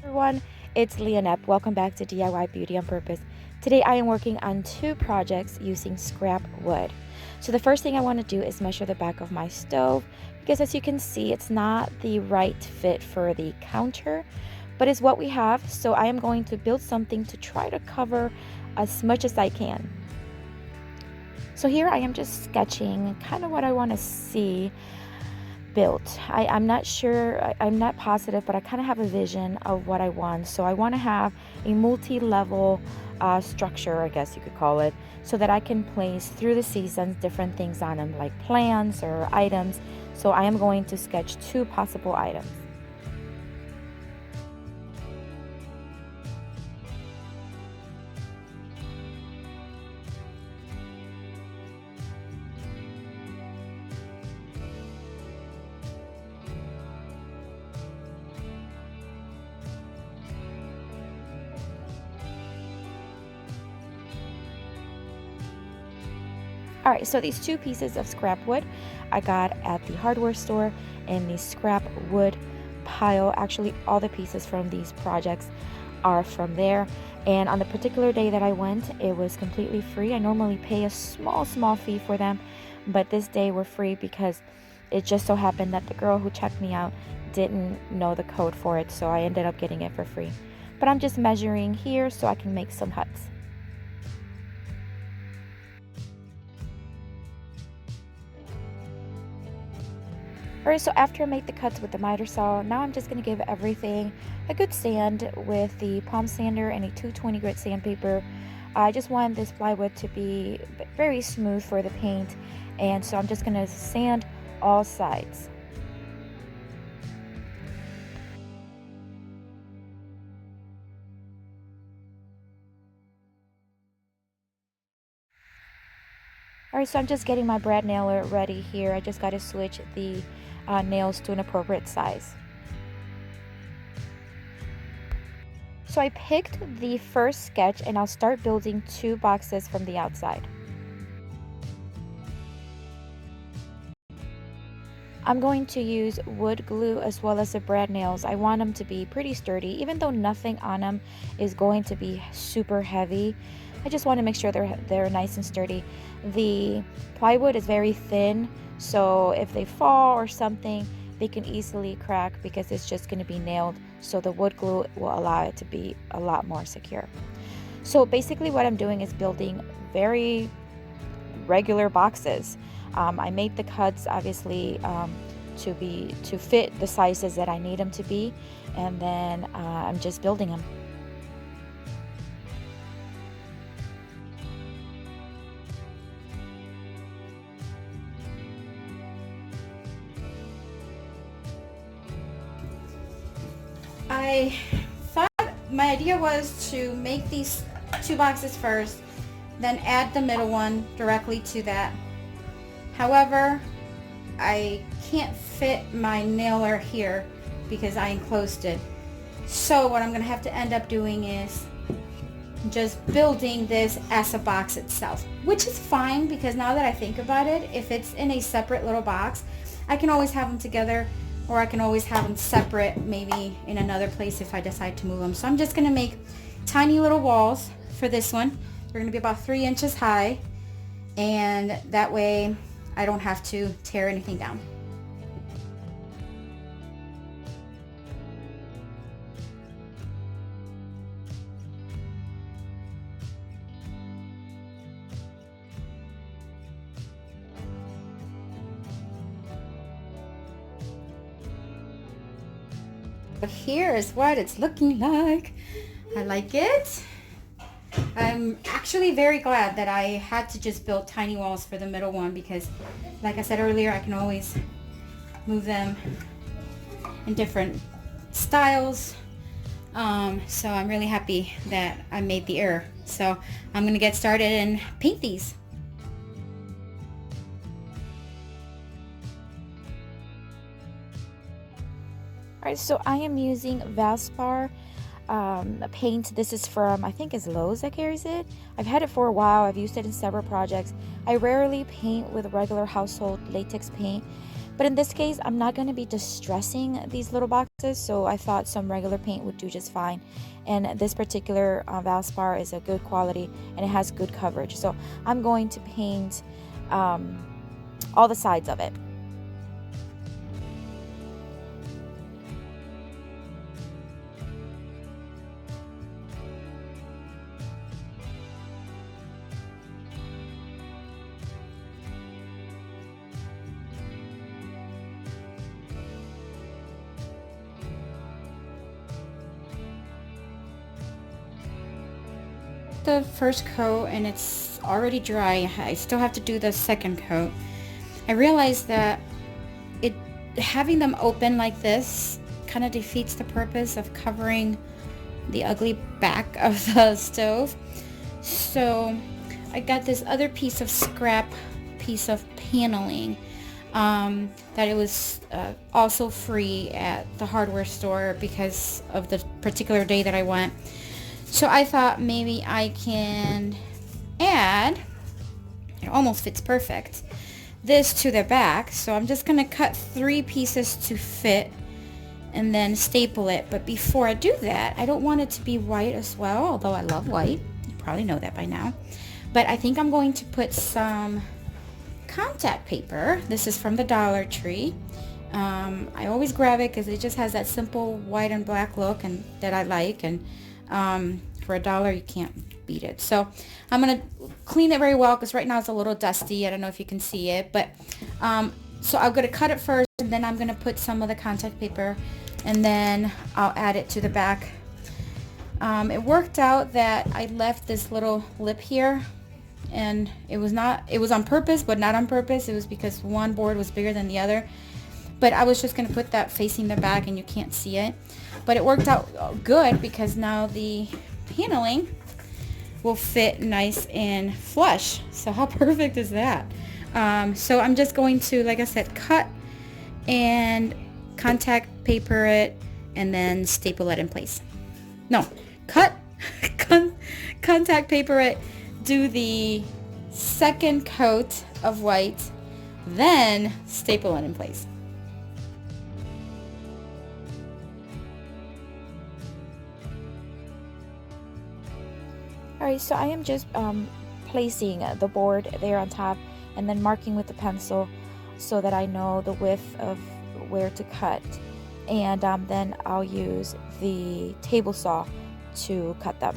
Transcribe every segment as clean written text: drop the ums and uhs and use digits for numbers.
Everyone, it's Leonette. Welcome back to DIY Beauty on Purpose. Today I am working on two projects using scrap wood. So the first thing I want to do is measure the back of my stove because as you can see it's not the right fit for the counter, but it's what we have. So I am going to build something to try to cover as much as I can. So here I am just sketching kind of what I want to see built. I'm not sure, I'm not positive, but I kind of have a vision of what I want. So I want to have a multi-level structure, I guess you could call it, so that I can place through the seasons different things on them, like plants or items. So I am going to sketch two possible items. All right, so these two pieces of scrap wood I got at the hardware store in the scrap wood pile. Actually, all the pieces from these projects are from there. And on the particular day that I went, it was completely free. I normally pay a small fee for them, but this day were free because it just so happened that the girl who checked me out didn't know the code for it, so I ended up getting it for free. But I'm just measuring here so I can make some huts. Alright, so after I make the cuts with the miter saw, now I'm just going to give everything a good sand with the palm sander and a 220 grit sandpaper. I just want this plywood to be very smooth for the paint, and so I'm just going to sand all sides. Alright, so I'm just getting my brad nailer ready here. I just got to switch the nails to an appropriate size. So I picked the first sketch and I'll start building two boxes from the outside. I'm going to use wood glue as well as the brad nails. I want them to be pretty sturdy, even though nothing on them is going to be super heavy. I just want to make sure they're nice and sturdy. The plywood is very thin, so if they fall or something, they can easily crack because it's just going to be nailed. So the wood glue will allow it to be a lot more secure. So basically what I'm doing is building very regular boxes. I made the cuts obviously to fit the sizes that I need them to be, and then I'm just building them. I thought my idea was to make these two boxes first, then add the middle one directly to that. However, I can't fit my nailer here because I enclosed it. So what I'm going to have to end up doing is just building this as a box itself, which is fine because now that I think about it, if it's in a separate little box, I can always have them together, or I can always have them separate, maybe in another place if I decide to move them. So I'm just going to make tiny little walls for this one. They're going to be about 3 inches high, and that way I don't have to tear anything down. Here is what it's looking like. I like it. I'm actually very glad that I had to just build tiny walls for the middle one because, like I said earlier, I can always move them in different styles. So I'm really happy that I made the error. So I'm going to get started and paint these. Alright, so I am using Valspar paint. This is from, I think it's Lowe's that carries it. I've had it for a while. I've used it in several projects. I rarely paint with regular household latex paint But in this case, I'm not going to be distressing these little boxes, so I thought some regular paint would do just fine. And this particular Valspar is a good quality and it has good coverage. So I'm going to paint all the sides of it. The first coat and it's already dry. I still have to do the second coat. I realized that having them open like this kind of defeats the purpose of covering the ugly back of the stove. So I got this other piece of scrap piece of paneling that it was also free at the hardware store because of the particular day that I went. So I thought maybe I can add, it almost fits perfect, this to the back. So I'm just going to cut 3 pieces to fit and then staple it. But before I do that, I don't want it to be white as well, although I love white. You probably know that by now. But I think I'm going to put some contact paper. This is from the Dollar Tree. I always grab it because it just has that simple white and black look and that I like. And for $1 you can't beat it. So I'm gonna clean it very well because right now it's a little dusty. I don't know if you can see it, but so I'm gonna cut it first and then I'm gonna put some of the contact paper and then I'll add it to the back. It worked out that I left this little lip here, and it was on purpose but not on purpose. It was because one board was bigger than the other, but I was just gonna put that facing the back and you can't see it. But it worked out good because now the paneling will fit nice and flush. So how perfect is that? So I'm just going to, like I said, cut and contact paper it and then staple it in place. No, cut, contact paper it, do the second coat of white, then staple it in place. Alright, so I am just placing the board there on top and then marking with the pencil so that I know the width of where to cut. And then I'll use the table saw to cut them.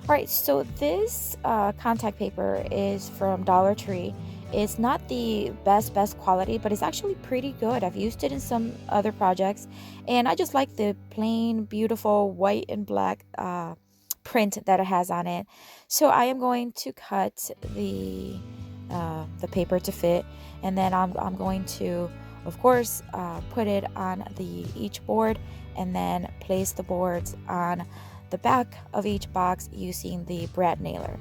Alright, so this contact paper is from Dollar Tree. It's not the best quality, but it's actually pretty good. I've used it in some other projects, and I just like the plain, beautiful white and black print that it has on it. So I am going to cut the paper to fit, and then I'm going to, of course, put it on each board, and then place the boards on the back of each box using the brad nailer.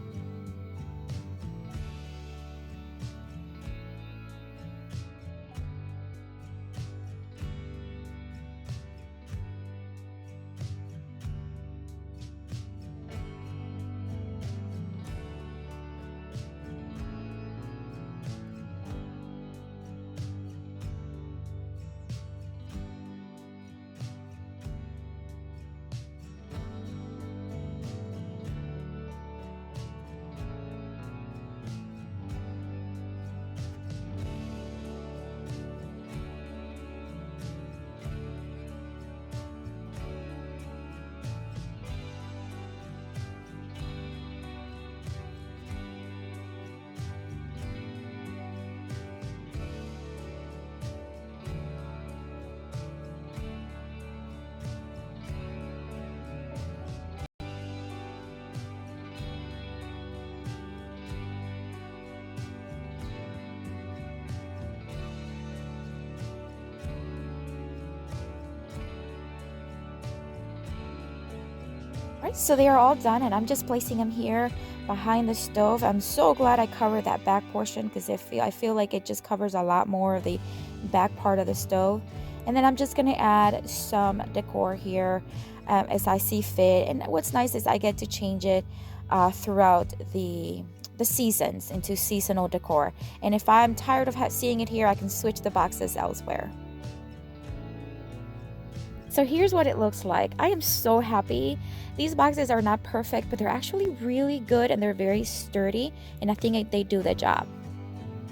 So they are all done, and I'm just placing them here behind the stove. I'm so glad I covered that back portion because I feel like it just covers a lot more of the back part of the stove. And then I'm just going to add some decor here as I see fit. And what's nice is I get to change it throughout the seasons into seasonal decor. And if I'm tired of seeing it here, I can switch the boxes elsewhere. So here's what it looks like. I am so happy. These boxes are not perfect, but they're actually really good and they're very sturdy, and I think they do the job.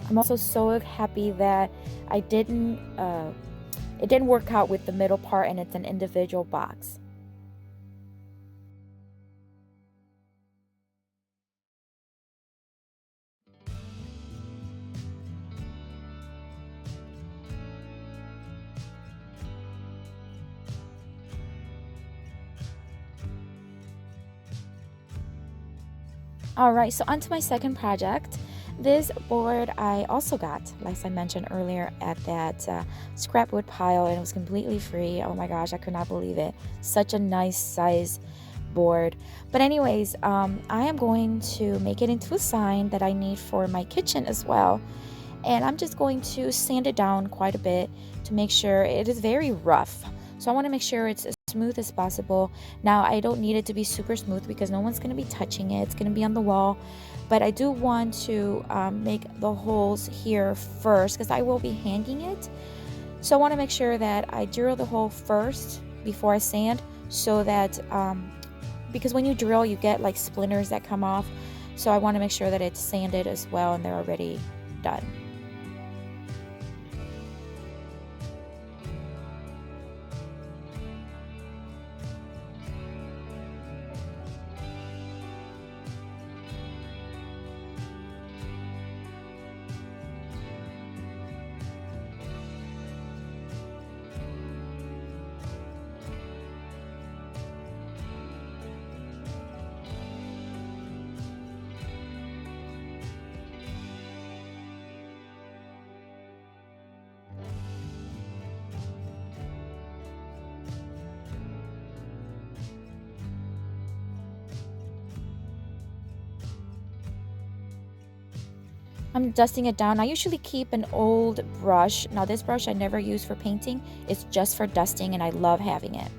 I'm also so happy that it didn't work out with the middle part and it's an individual box. Alright, so on to my second project. This board I also got, like I mentioned earlier, at that scrap wood pile, and it was completely free. Oh my gosh, I could not believe it. Such a nice size board. But anyways, I am going to make it into a sign that I need for my kitchen as well. And I'm just going to sand it down quite a bit to make sure it is very rough. So I want to make sure it's as smooth as possible. Now I don't need it to be super smooth because no one's going to be touching it. It's going to be on the wall. But I do want to make the holes here first because I will be hanging it. So I want to make sure that I drill the hole first before I sand, so that because when you drill you get like splinters that come off. So I want to make sure that it's sanded as well and they're already done. I'm dusting it down. I usually keep an old brush. Now this brush I never use for painting. It's just for dusting and I love having it.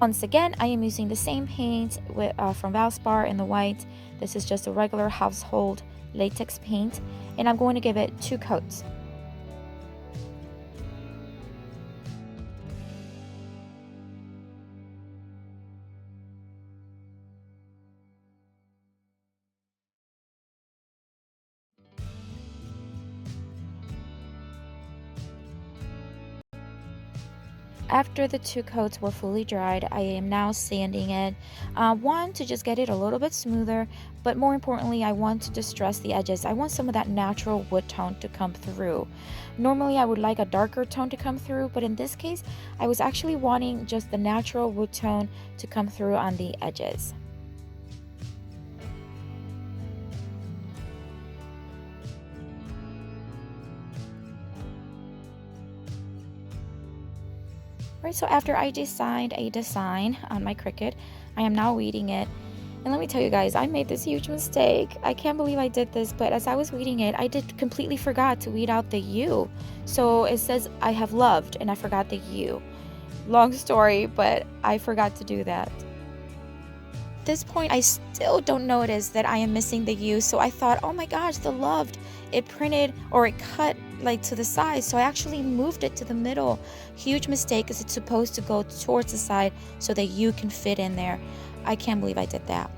Once again, I am using the same paint from Valspar in the white. This is just a regular household latex paint, and I'm going to give it 2 coats. After the 2 coats were fully dried, I am now sanding it. One, to just get it a little bit smoother, but more importantly, I want to distress the edges. I want some of that natural wood tone to come through. Normally, I would like a darker tone to come through, but in this case, I was actually wanting just the natural wood tone to come through on the edges. Right, so after I designed a design on my Cricut, I am now weeding it. And let me tell you guys, I made this huge mistake. I can't believe I did this, but as I was weeding it, I completely forgot to weed out the U. So it says I have loved, and I forgot the U. Long story, but I forgot to do that. At this point, I still don't notice that I am missing the U, so I thought, oh my gosh, the loved, it printed or it cut like to the side, so I actually moved it to the middle. Huge mistake, because it's supposed to go towards the side so that you can fit in there. I can't believe I did that.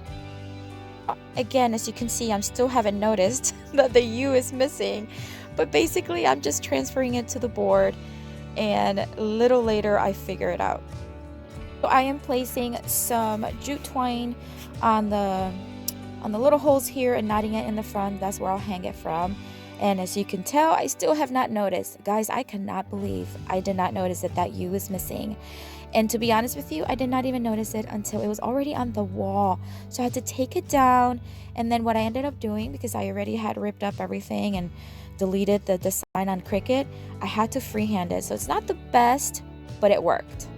Again, as you can see, I still haven't noticed that the U is missing, but basically I'm just transferring it to the board, and a little later I figure it out. So I am placing some jute twine on the little holes here and knotting it in the front. That's where I'll hang it from. And as you can tell, I still have not noticed. Guys, I cannot believe I did not notice that U was missing. And to be honest with you, I did not even notice it until it was already on the wall. So I had to take it down. And then what I ended up doing, because I already had ripped up everything and deleted the design on Cricut, I had to freehand it. So it's not the best, but it worked.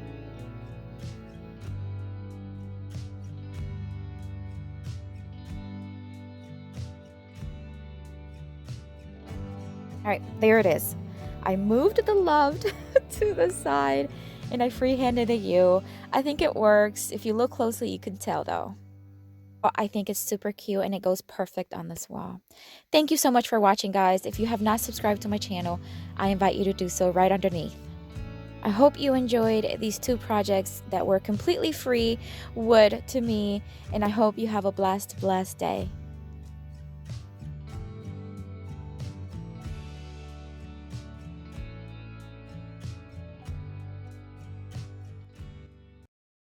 All right, there it is. I moved the loved to the side and I freehanded a U. I think it works. If you look closely, you can tell though. I think it's super cute and it goes perfect on this wall. Thank you so much for watching, guys. If you have not subscribed to my channel, I invite you to do so right underneath. I hope you enjoyed these 2 projects that were completely free wood to me, and I hope you have a blessed day.